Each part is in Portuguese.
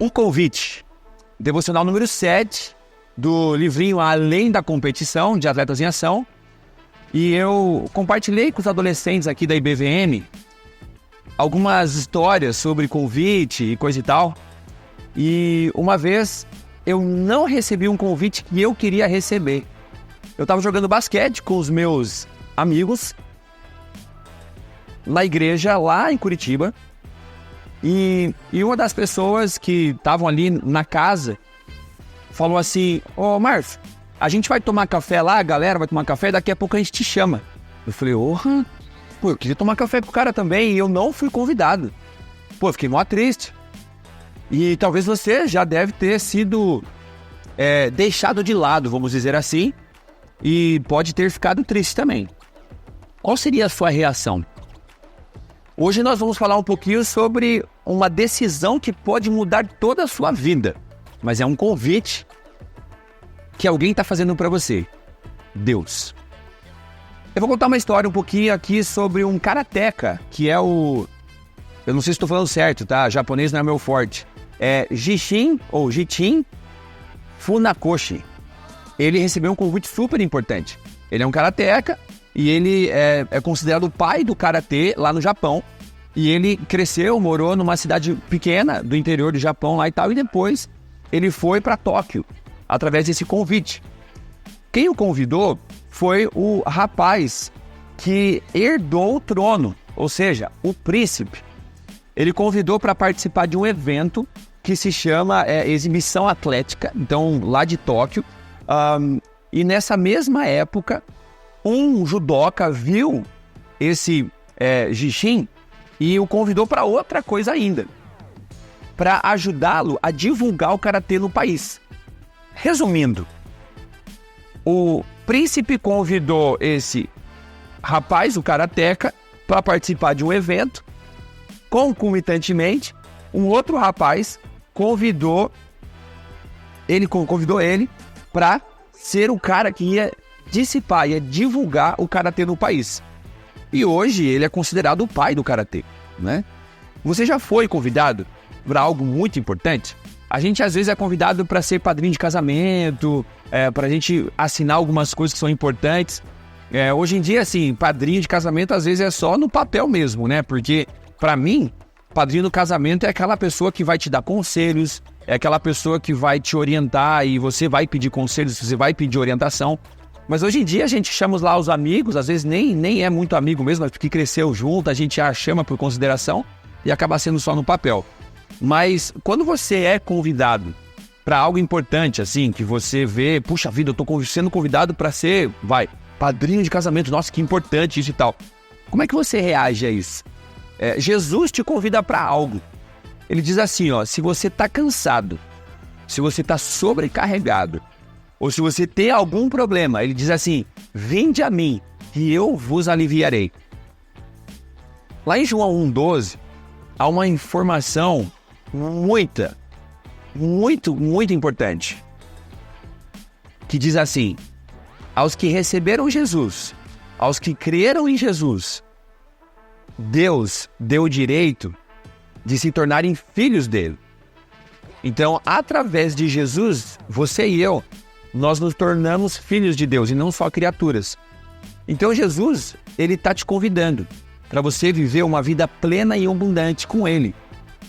Um convite. Devocional número 7 do livrinho Além da Competição, de Atletas em Ação. E eu compartilhei com os adolescentes aqui da IBVM algumas histórias sobre convite e coisa e tal. E uma vez eu não recebi um convite que eu queria receber. Eu estava jogando basquete com os meus amigos na igreja lá em Curitiba. E uma das pessoas que estavam ali na casa falou assim: ô Márcio, a gente vai tomar café lá, a galera vai tomar café, daqui a pouco a gente te chama. Eu falei: pô, eu queria tomar café com o cara também e eu não fui convidado. Pô, eu fiquei mó triste. E talvez você já deve ter sido deixado de lado, vamos dizer assim, e pode ter ficado triste também. Qual seria a sua reação? Hoje nós vamos falar um pouquinho sobre uma decisão que pode mudar toda a sua vida. Mas é um convite que alguém está fazendo para você. Deus. Eu vou contar uma história um pouquinho aqui sobre um karateka, que é o... Eu não sei se estou falando certo, tá? Japonês não é meu forte. É Jishin Funakoshi. Ele recebeu um convite super importante. Ele é um karateka e ele é considerado o pai do karatê lá no Japão. E ele cresceu, morou numa cidade pequena do interior do Japão lá e tal. E depois ele foi para Tóquio através desse convite. Quem o convidou foi o rapaz que herdou o trono, ou seja, o príncipe. Ele convidou para participar de um evento que se chama Exibição Atlética, então lá de Tóquio. E nessa mesma época, um judoca viu esse Jishin e o convidou para outra coisa ainda, para ajudá-lo a divulgar o karatê no país. Resumindo, o príncipe convidou esse rapaz, o karateka, para participar de um evento. Concomitantemente, um outro rapaz convidou ele para ser o cara que ia dissipar, ia divulgar o karatê no país. E hoje ele é considerado o pai do karatê, né? Você já foi convidado para algo muito importante? A gente às vezes é convidado para ser padrinho de casamento, para a gente assinar algumas coisas que são importantes. Hoje em dia, assim, padrinho de casamento às vezes é só no papel mesmo, né? Porque, para mim, padrinho do casamento é aquela pessoa que vai te dar conselhos, é aquela pessoa que vai te orientar e você vai pedir conselhos, você vai pedir orientação. Mas hoje em dia a gente chama lá os amigos, às vezes nem é muito amigo mesmo, mas porque cresceu junto, a gente já chama por consideração e acaba sendo só no papel. Mas quando você é convidado para algo importante, assim, que você vê, puxa vida, eu tô sendo convidado para ser, padrinho de casamento, nossa, que importante isso e tal. Como é que você reage a isso? Jesus te convida para algo. Ele diz assim, ó, se você tá cansado, se você tá sobrecarregado, ou se você tem algum problema, ele diz assim: vinde a mim, e eu vos aliviarei. Lá em João 1,12, há uma informação muito importante, que diz assim: aos que receberam Jesus, aos que creram em Jesus, Deus deu o direito de se tornarem filhos dele. Então, através de Jesus, você e eu, nós nos tornamos filhos de Deus e não só criaturas. Então Jesus, ele está te convidando para você viver uma vida plena e abundante com ele,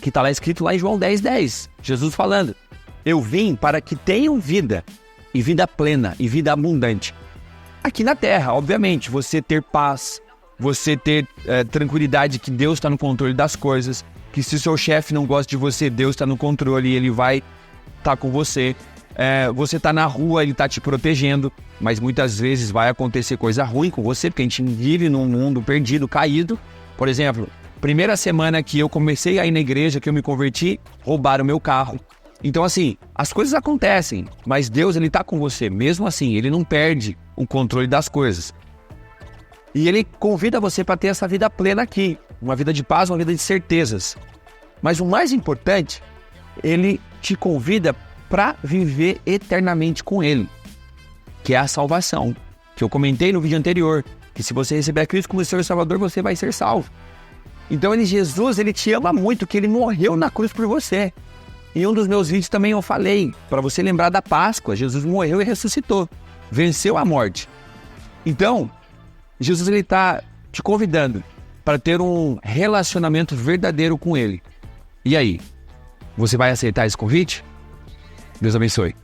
que está lá escrito lá em João 10,10. Jesus falando: eu vim para que tenham vida, e vida plena, e vida abundante. Aqui na terra, obviamente, você ter paz, você ter tranquilidade que Deus está no controle das coisas, que se o seu chefe não gosta de você, Deus está no controle e ele vai estar com você. Você tá na rua, ele tá te protegendo, mas muitas vezes vai acontecer coisa ruim com você, porque a gente vive num mundo perdido, caído. Por exemplo, primeira semana que eu comecei a ir na igreja, que eu me converti, roubaram meu carro. Então assim, as coisas acontecem, mas Deus, ele tá com você, mesmo assim, ele não perde o controle das coisas. E ele convida você para ter essa vida plena aqui, uma vida de paz, uma vida de certezas. Mas o mais importante, ele te convida para viver eternamente com ele, que é a salvação, que eu comentei no vídeo anterior, que se você receber a Cristo como seu Salvador, você vai ser salvo. Então Jesus, ele te ama muito, que ele morreu na cruz por você. Em um dos meus vídeos também eu falei, para você lembrar da Páscoa, Jesus morreu e ressuscitou, venceu a morte. Então, Jesus está te convidando para ter um relacionamento verdadeiro com Ele. E aí, você vai aceitar esse convite? Deus abençoe.